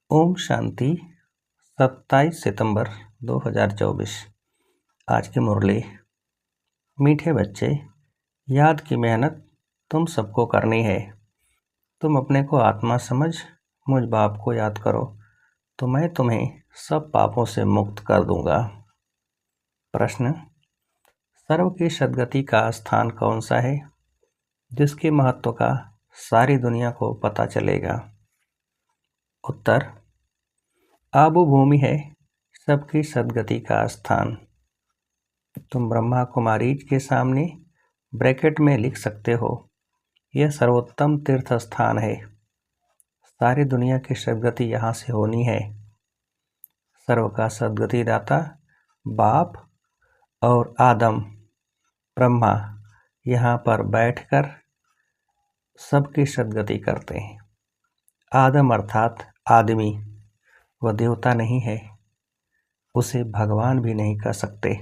ओम शांति। 27 सितंबर 2024। आज की मुरली। मीठे बच्चे, याद की मेहनत तुम सबको करनी है। तुम अपने को आत्मा समझ मुझ बाप को याद करो तो मैं तुम्हें सब पापों से मुक्त कर दूंगा। प्रश्न: सर्व की सद्गति का स्थान कौन सा है जिसके महत्व का सारी दुनिया को पता चलेगा? उत्तर: आबू भूमि है सबकी सद्गति का स्थान। तुम ब्रह्मा कुमारीज के सामने ब्रैकेट में लिख सकते हो, यह सर्वोत्तम तीर्थ स्थान है। सारी दुनिया की सद्गति यहाँ से होनी है। सर्व का सद्गति दाता बाप और आदम ब्रह्मा यहाँ पर बैठकर सबकी सद्गति करते हैं। आदम अर्थात आदमी, वह देवता नहीं है, उसे भगवान भी नहीं कह सकते।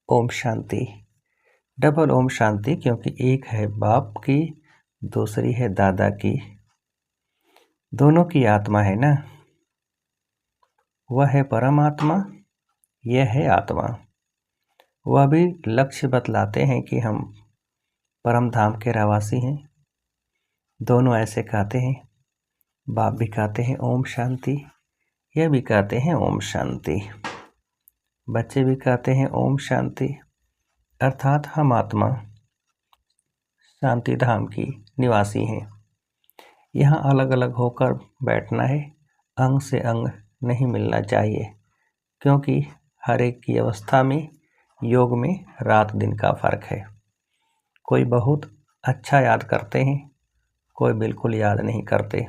ओम शांति। डबल ओम शांति, क्योंकि एक है बाप की, दूसरी है दादा की। दोनों की आत्मा है ना। वह है परमात्मा, यह है आत्मा। वह भी लक्ष्य बतलाते हैं कि हम परम धाम के रहवासी हैं। दोनों ऐसे कहते हैं। बाप भी कहते हैं ओम शांति, यह भी कहते हैं ओम शांति। बच्चे भी कहते हैं ओम शांति, अर्थात हम आत्मा शांति धाम की निवासी हैं। यहाँ अलग अलग होकर बैठना है, अंग से अंग नहीं मिलना चाहिए, क्योंकि हर एक की अवस्था में योग में रात दिन का फर्क है। कोई बहुत अच्छा याद करते हैं, कोई बिल्कुल याद नहीं करते।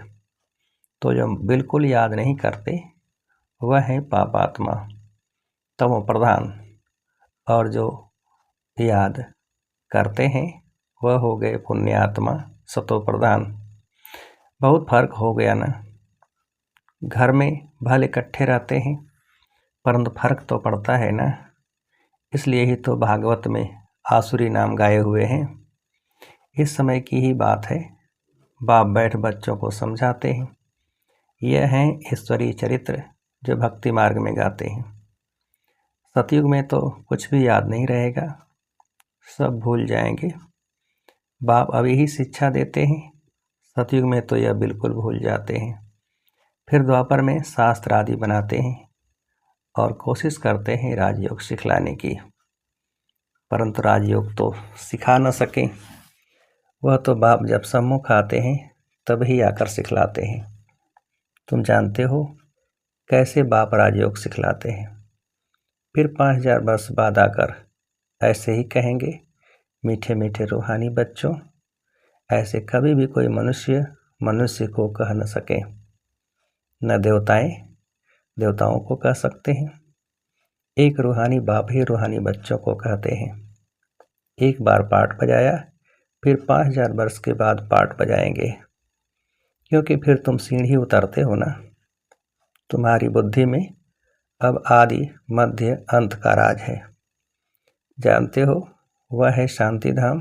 तो जो बिल्कुल याद नहीं करते वह है पापात्मा तमो प्रधान, और जो याद करते हैं वह हो गए पुण्यात्मा सतो प्रधान। बहुत फर्क हो गया ना। घर में भले इकट्ठे रहते हैं परंतु फर्क तो पड़ता है ना। इसलिए ही तो भागवत में आसुरी नाम गाए हुए हैं। इस समय की ही बात है। बाप बैठ बच्चों को समझाते हैं। यह हैं ईश्वरीय चरित्र जो भक्ति मार्ग में गाते हैं। सतयुग में तो कुछ भी याद नहीं रहेगा, सब भूल जाएंगे। बाप अभी ही शिक्षा देते हैं, सतयुग में तो यह बिल्कुल भूल जाते हैं। फिर द्वापर में शास्त्र आदि बनाते हैं और कोशिश करते हैं राजयोग सिखलाने की, परंतु राजयोग तो सिखा न सके। वह तो बाप जब सम्मुख आते हैं तभी आकर सिखलाते हैं। तुम जानते हो कैसे बाप राजयोग सिखलाते हैं। फिर 5000 वर्ष बाद आकर ऐसे ही कहेंगे, मीठे मीठे रूहानी बच्चों, ऐसे कभी भी कोई मनुष्य को कह न सके। न देवताओं को कह सकते हैं। एक रूहानी बाप ही रूहानी बच्चों को कहते हैं। एक बार पाठ बजाया, फिर 5000 वर्ष के बाद पाठ बजाएंगे, क्योंकि फिर तुम सीढ़ी उतरते हो ना। तुम्हारी बुद्धि में अब आदि मध्य अंत का राज है। जानते हो वह है शांति धाम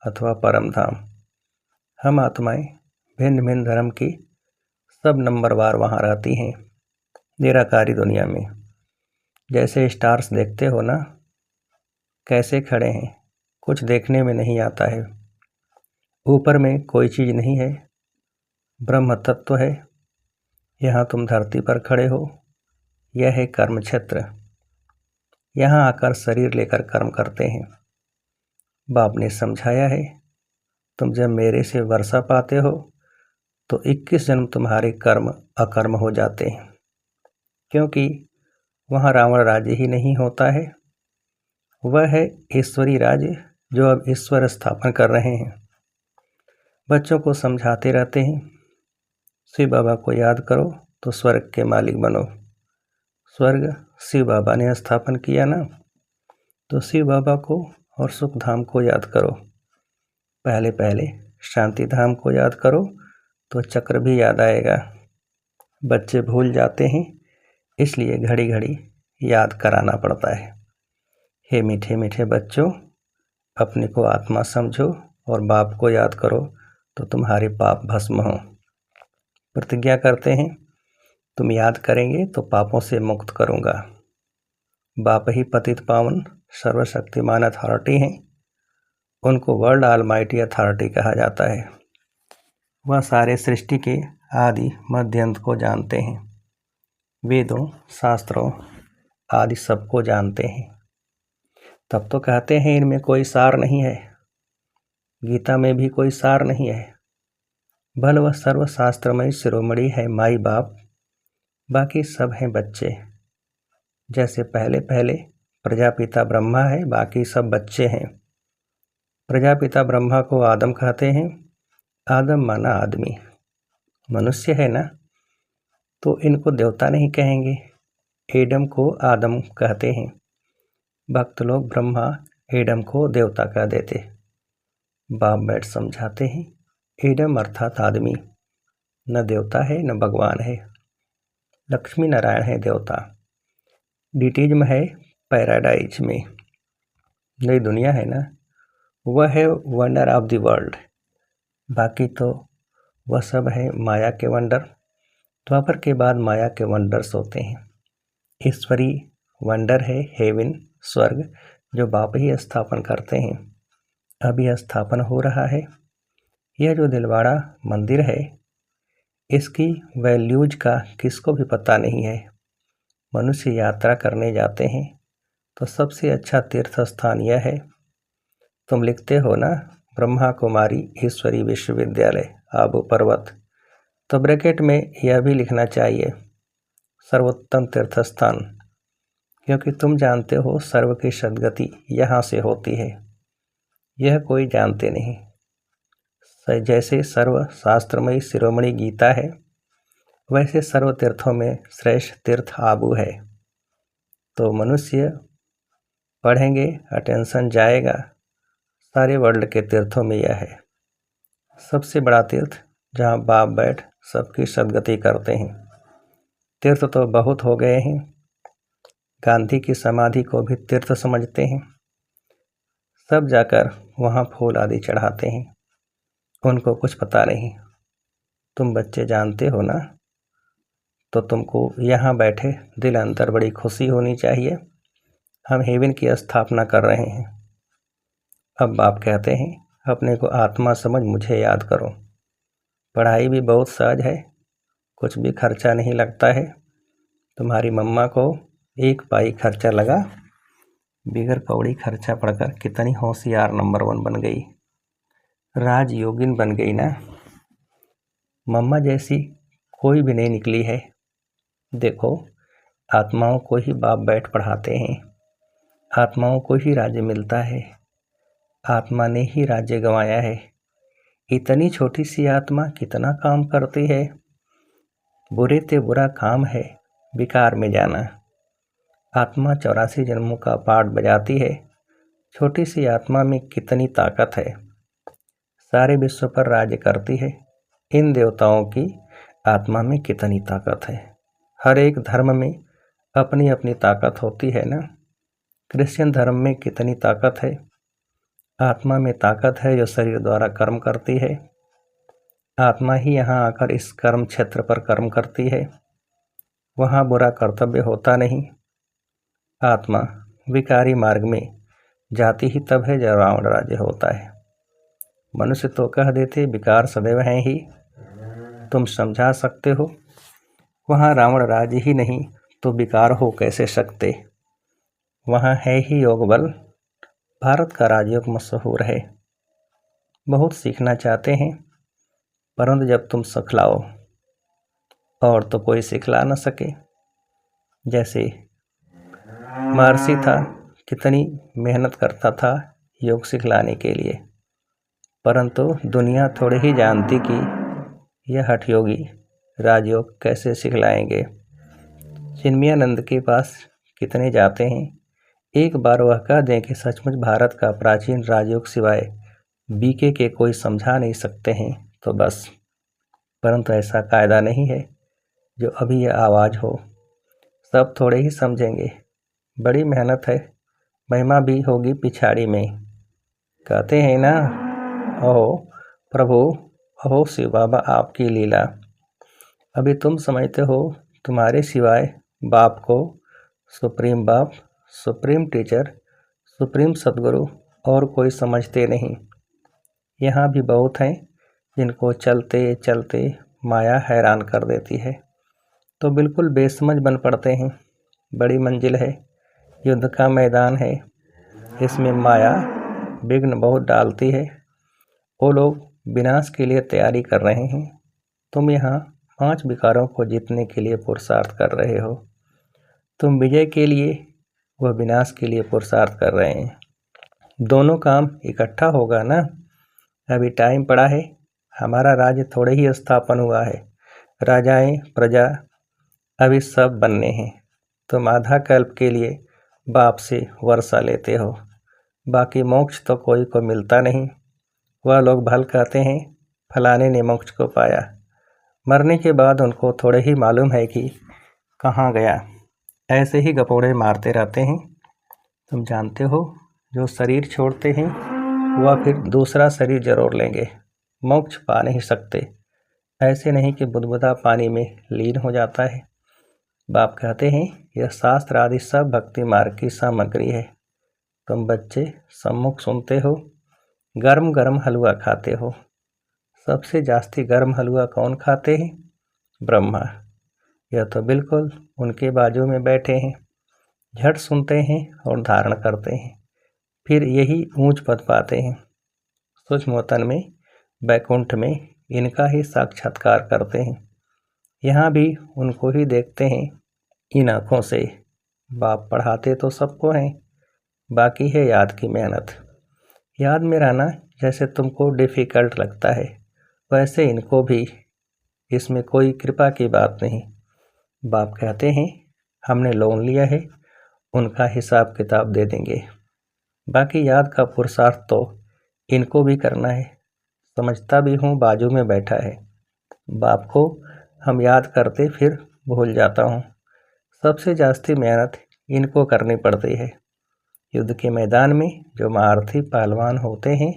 अथवा परम धाम। हम आत्माएं भिन्न भिन्न धर्म की सब नंबरवार वहाँ रहती हैं निराकारी दुनिया में। जैसे स्टार्स देखते हो ना, कैसे खड़े हैं, कुछ देखने में नहीं आता है। ऊपर में कोई चीज़ नहीं है, ब्रह्म तत्व है। यहाँ तुम धरती पर खड़े हो, यह है कर्म क्षेत्र। यहाँ आकर शरीर लेकर कर्म करते हैं। बाप ने समझाया है, तुम जब मेरे से वर्षा पाते हो तो 21 जन्म तुम्हारे कर्म अकर्म हो जाते हैं, क्योंकि वहाँ रावण राज्य ही नहीं होता है। वह है ईश्वरी राज्य जो अब ईश्वर स्थापन कर रहे हैं। बच्चों को समझाते रहते हैं, शिव बाबा को याद करो तो स्वर्ग के मालिक बनो। स्वर्ग शिव बाबा ने स्थापन किया ना, तो शिव बाबा को और सुख धाम को याद करो। पहले पहले शांति धाम को याद करो तो चक्र भी याद आएगा। बच्चे भूल जाते हैं, इसलिए घड़ी घड़ी याद कराना पड़ता है। हे मीठे मीठे बच्चों, अपने को आत्मा समझो और बाप को याद करो तो तुम्हारे पाप भस्म हो। प्रतिज्ञा करते हैं, तुम याद करेंगे तो पापों से मुक्त करूँगा। बाप ही पतित पावन सर्वशक्तिमान अथॉरिटी हैं। उनको वर्ल्ड ऑलमाइटी अथॉरिटी कहा जाता है। वह सारे सृष्टि के आदि मध्य अंत को जानते हैं। वेदों, शास्त्रों आदि सबको जानते हैं। तब तो कहते हैं इनमें कोई सार नहीं है। गीता में भी कोई सार नहीं है। भल वह सर्वशास्त्रमय शिरोमणि है माई बाप, बाकी सब हैं बच्चे। जैसे पहले पहले प्रजापिता ब्रह्मा है, बाकी सब बच्चे हैं। प्रजापिता ब्रह्मा को आदम कहते हैं। आदम माना आदमी, मनुष्य है ना, तो इनको देवता नहीं कहेंगे। एडम को आदम कहते हैं। भक्त लोग ब्रह्मा एडम को देवता कह देते। बाप बैठ समझाते हैं, एडम अर्थात आदमी न देवता है न भगवान है। लक्ष्मी नारायण है देवता। डिटीज में है पैराडाइज में, नई दुनिया है ना, वह है वंडर ऑफ द वर्ल्ड। बाकी तो वह सब है माया के वंडर। द्वापर के बाद माया के वंडर्स होते हैं। ईश्वरी वंडर है हेवन, स्वर्ग, जो बाप ही स्थापन करते हैं। अभी स्थापन हो रहा है। यह जो दिलवाड़ा मंदिर है, इसकी वैल्यूज का किसको भी पता नहीं है। मनुष्य यात्रा करने जाते हैं तो सबसे अच्छा तीर्थ स्थान यह है। तुम लिखते हो ना, ब्रह्मा कुमारी ईश्वरी विश्वविद्यालय आबू पर्वत, तो ब्रैकेट में यह भी लिखना चाहिए सर्वोत्तम तीर्थ स्थान, क्योंकि तुम जानते हो सर्व की सद्गति यहाँ से होती है। यह कोई जानते नहीं। जैसे सर्व शास्त्रमयी शिरोमणि गीता है, वैसे सर्व तीर्थों में श्रेष्ठ तीर्थ आबू है। तो मनुष्य पढ़ेंगे, अटेंशन जाएगा, सारे वर्ल्ड के तीर्थों में यह है सबसे बड़ा तीर्थ, जहाँ बाप बैठ सबकी सद्गति करते हैं। तीर्थ तो बहुत हो गए हैं। गांधी की समाधि को भी तीर्थ समझते हैं। सब जाकर वहाँ फूल आदि चढ़ाते हैं। उनको कुछ पता नहीं। तुम बच्चे जानते हो ना, तो तुमको यहाँ बैठे दिल अंतर बड़ी खुशी होनी चाहिए। हम हेवन की स्थापना कर रहे हैं। अब बाप कहते हैं, अपने को आत्मा समझ मुझे याद करो। पढ़ाई भी बहुत सहज है, कुछ भी खर्चा नहीं लगता है। तुम्हारी मम्मा को 1 पाई खर्चा लगा, बिगर कौड़ी खर्चा पड़कर कितनी होशियार नंबर 1 बन गई, राजयोगिन बन गई ना। मम्मा जैसी कोई भी नहीं निकली है। देखो, आत्माओं को ही बाप बैठ पढ़ाते हैं। आत्माओं को ही राज्य मिलता है। आत्मा ने ही राज्य गंवाया है। इतनी छोटी सी आत्मा कितना काम करती है। बुरे ते बुरा काम है विकार में जाना। आत्मा 84 जन्मों का पाठ बजाती है। छोटी सी आत्मा में कितनी ताकत है। सारे विश्व पर राज्य करती है। इन देवताओं की आत्मा में कितनी ताकत है। हर एक धर्म में अपनी अपनी ताकत होती है ना। क्रिश्चियन धर्म में कितनी ताकत है। आत्मा में ताकत है जो शरीर द्वारा कर्म करती है। आत्मा ही यहाँ आकर इस कर्म क्षेत्र पर कर्म करती है। वहाँ बुरा कर्तव्य होता नहीं। आत्मा विकारी मार्ग में जाती ही तब है जब रावण राज्य होता है। मनुष्य तो कह देते विकार सदैव हैं ही। तुम समझा सकते हो, वहाँ रावण राज्य ही नहीं तो विकार हो कैसे सकते। वहाँ है ही योग बल। भारत का राजयोग मशहूर है। बहुत सीखना चाहते हैं, परंतु जब तुम सिखलाओ और तो कोई सिखला न सके। जैसे महर्षि था, कितनी मेहनत करता था योग सिखलाने के लिए, परंतु दुनिया थोड़ी ही जानती कि यह हठ योगी राजयोग कैसे सिखलाएंगे। चिन्मयानंद के पास कितने जाते हैं, एक बार वह कह दें कि सचमुच भारत का प्राचीन राजयोग सिवाय बीके के कोई समझा नहीं सकते हैं तो बस। परंतु ऐसा कायदा नहीं है जो अभी यह आवाज़ हो। सब थोड़े ही समझेंगे। बड़ी मेहनत है, महिमा भी होगी पिछाड़ी में। कहते हैं ना, ओहो प्रभु, ओहो शिव बाबा आपकी लीला। अभी तुम समझते हो तुम्हारे सिवाय बाप को सुप्रीम बाप, सुप्रीम टीचर, सुप्रीम सद्गुरु और कोई समझते नहीं। यहाँ भी बहुत हैं जिनको चलते चलते माया हैरान कर देती है, तो बिल्कुल बेसमझ बन पड़ते हैं। बड़ी मंजिल है, युद्ध का मैदान है, इसमें माया विघ्न बहुत डालती है। वो लोग विनाश के लिए तैयारी कर रहे हैं, तुम यहाँ 5 विकारों को जीतने के लिए पुरुषार्थ कर रहे हो। तुम विजय के लिए, वह विनाश के लिए पुरुषार्थ कर रहे हैं। दोनों काम इकट्ठा होगा ना। अभी टाइम पड़ा है, हमारा राज्य थोड़े ही स्थापन हुआ है। राजाएं प्रजा अभी सब बनने हैं। तुम आधा कल्प के लिए बाप से वर्षा लेते हो, बाकी मोक्ष तो कोई को मिलता नहीं। वह लोग भल कहते हैं फलाने ने मोक्ष को पाया, मरने के बाद उनको थोड़े ही मालूम है कि कहाँ गया। ऐसे ही गपोड़े मारते रहते हैं। तुम जानते हो जो शरीर छोड़ते हैं वह फिर दूसरा शरीर जरूर लेंगे, मोक्ष पा नहीं सकते। ऐसे नहीं कि बुदबुदा पानी में लीन हो जाता है। बाप कहते हैं यह शास्त्र आदि सब भक्ति मार्ग की सामग्री है। तुम बच्चे सम्मुख सुनते हो, गर्म गर्म हलवा खाते हो। सबसे जास्ती गर्म हलवा कौन खाते हैं? ब्रह्मा। यह तो बिल्कुल उनके बाजू में बैठे हैं, झट सुनते हैं और धारण करते हैं, फिर यही ऊंच पद पाते हैं। सूक्ष्मोतन में, बैकुंठ में इनका ही साक्षात्कार करते हैं। यहाँ भी उनको ही देखते हैं इन आँखों से। बाप पढ़ाते तो सबको हैं, बाकी है याद की मेहनत। याद में रहना जैसे तुमको डिफ़िकल्ट लगता है, वैसे इनको भी। इसमें कोई कृपा की बात नहीं। बाप कहते हैं हमने लोन लिया है, उनका हिसाब किताब दे देंगे। बाकी याद का पुरुषार्थ तो इनको भी करना है। समझता भी हूँ बाजू में बैठा है। बाप को हम याद करते फिर भूल जाता हूँ। सबसे जास्ती मेहनत इनको करनी पड़ती है। युद्ध के मैदान में जो महारथी पहलवान होते हैं,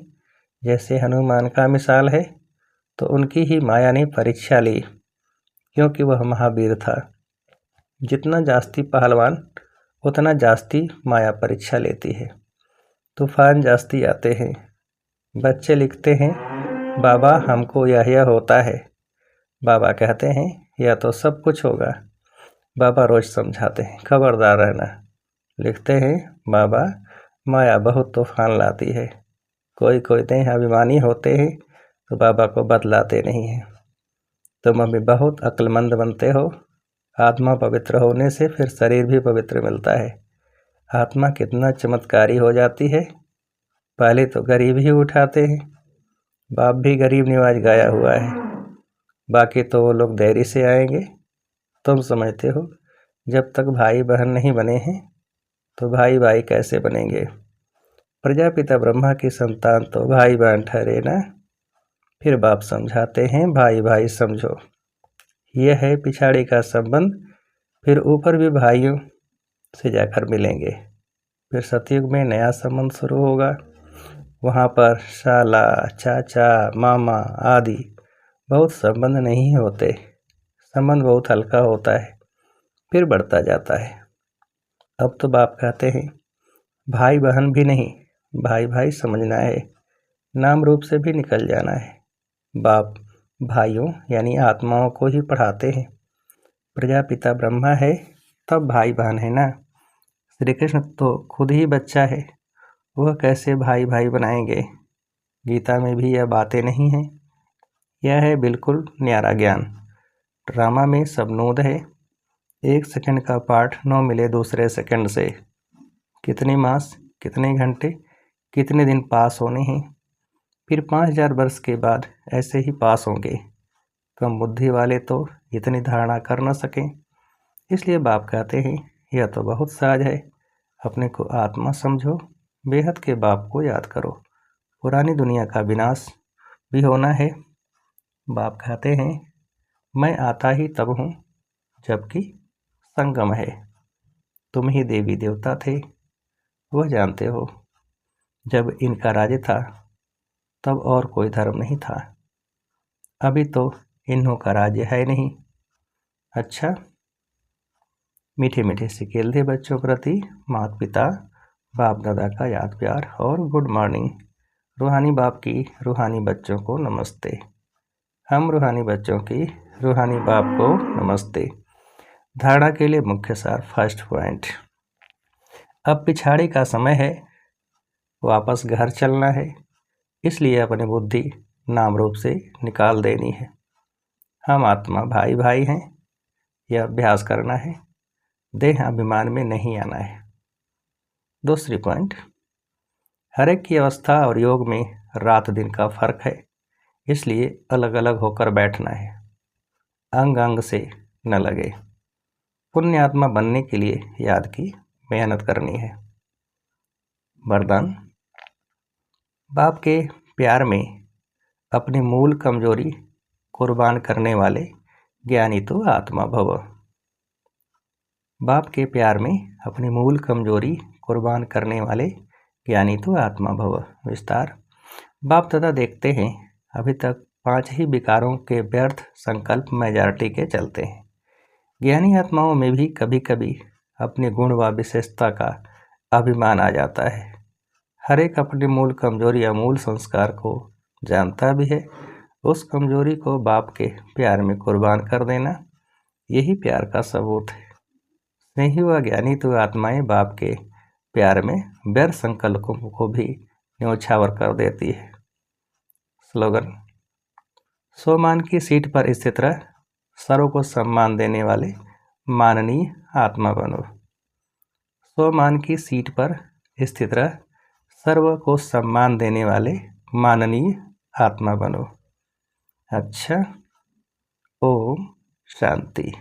जैसे हनुमान का मिसाल है, तो उनकी ही माया ने परीक्षा ली, क्योंकि वह महावीर था। जितना जास्ती पहलवान उतना जास्ती माया परीक्षा लेती है। तूफान जास्ती आते हैं। बच्चे लिखते हैं बाबा हमको यह होता है। बाबा कहते हैं यह तो सब कुछ होगा। बाबा रोज समझाते हैं खबरदार रहना। लिखते हैं बाबा माया बहुत तूफान लाती है। कोई कोई देह अभिमानी होते हैं तो बाबा को बतलाते नहीं हैं। तुम अभी बहुत अक्लमंद बनते हो। आत्मा पवित्र होने से फिर शरीर भी पवित्र मिलता है। आत्मा कितना चमत्कारी हो जाती है। पहले तो गरीब ही उठाते हैं। बाप भी गरीब निवाज गाया हुआ है। बाकी तो वो लोग देरी से आएंगे। तुम समझते हो जब तक भाई बहन नहीं बने हैं तो भाई भाई कैसे बनेंगे। प्रजापिता ब्रह्मा की संतान तो भाई बहन ठहरे ना। फिर बाप समझाते हैं भाई भाई समझो, यह है पिछाड़ी का संबंध। फिर ऊपर भी भाइयों से जाकर मिलेंगे। फिर सतयुग में नया संबंध शुरू होगा। वहाँ पर शाला, चाचा, मामा आदि बहुत संबंध नहीं होते। संबंध बहुत हल्का होता है, फिर बढ़ता जाता है। अब तो बाप कहते हैं भाई बहन भी नहीं, भाई भाई समझना है, नाम रूप से भी निकल जाना है। बाप भाइयों यानी आत्माओं को ही पढ़ाते हैं। प्रजापिता ब्रह्मा है तब भाई बहन है ना। श्री कृष्ण तो खुद ही बच्चा है, वह कैसे भाई भाई बनाएंगे। गीता में भी यह बातें नहीं हैं। यह है बिल्कुल न्यारा ज्ञान। ड्रामा में सब नोद है। 1 सेकंड का पाठ न मिले दूसरे सेकंड से। कितने मास, कितने घंटे, कितने दिन पास होने हैं। फिर 5000 वर्ष के बाद ऐसे ही पास होंगे। कम बुद्धि वाले तो इतनी धारणा कर न सकें। इसलिए बाप कहते हैं यह तो बहुत सहज है। अपने को आत्मा समझो, बेहद के बाप को याद करो। पुरानी दुनिया का विनाश भी होना है। बाप कहते हैं मैं आता ही तब हूँ जबकि संगम है। तुम ही देवी देवता थे, वह जानते हो। जब इनका राज्य था तब और कोई धर्म नहीं था। अभी तो इन्हों का राज्य है नहीं। अच्छा, मीठे मीठे सिकेल दे बच्चों प्रति माता पिता बाप दादा का याद प्यार और गुड मॉर्निंग। रूहानी बाप की रूहानी बच्चों को नमस्ते। हम रूहानी बच्चों की रूहानी बाप को नमस्ते। धारणा के लिए मुख्य सार। फर्स्ट पॉइंट, अब पिछाड़ी का समय है, वापस घर चलना है, इसलिए अपनी बुद्धि नाम रूप से निकाल देनी है। हम आत्मा भाई भाई हैं, यह अभ्यास करना है, देह अभिमान में नहीं आना है। दूसरी पॉइंट, हर एक की अवस्था और योग में रात दिन का फर्क है, इसलिए अलग अलग होकर बैठना है, अंग अंग से न लगे। पुण्य आत्मा बनने के लिए याद की मेहनत करनी है। वरदान, बाप के प्यार में अपनी मूल कमजोरी कुर्बान करने वाले ज्ञानी तो आत्मा भव। बाप के प्यार में अपनी मूल कमजोरी कुर्बान करने वाले ज्ञानी तो आत्मा भव। विस्तार, बाप दादा देखते हैं अभी तक 5 ही विकारों के व्यर्थ संकल्प मेजॉरिटी के चलते हैं। ज्ञानी आत्माओं में भी कभी कभी अपने गुण व विशेषता का अभिमान आ जाता है। हर एक अपनी मूल कमजोरी या मूल संस्कार को जानता भी है। उस कमजोरी को बाप के प्यार में कुर्बान कर देना, यही प्यार का सबूत है। स्नेही व ज्ञानी तो आत्माएं बाप के प्यार में व्यर्थ संकल्पों को भी न्योछावर कर देती है। स्लोगन, स्वमान की सीट पर स्थित रह, सर्व को सम्मान देने वाले माननीय आत्मा बनो। स्वमान की सीट पर स्थित रह, सर्व को सम्मान देने वाले माननीय आत्मा बनो। अच्छा, ओम शांति।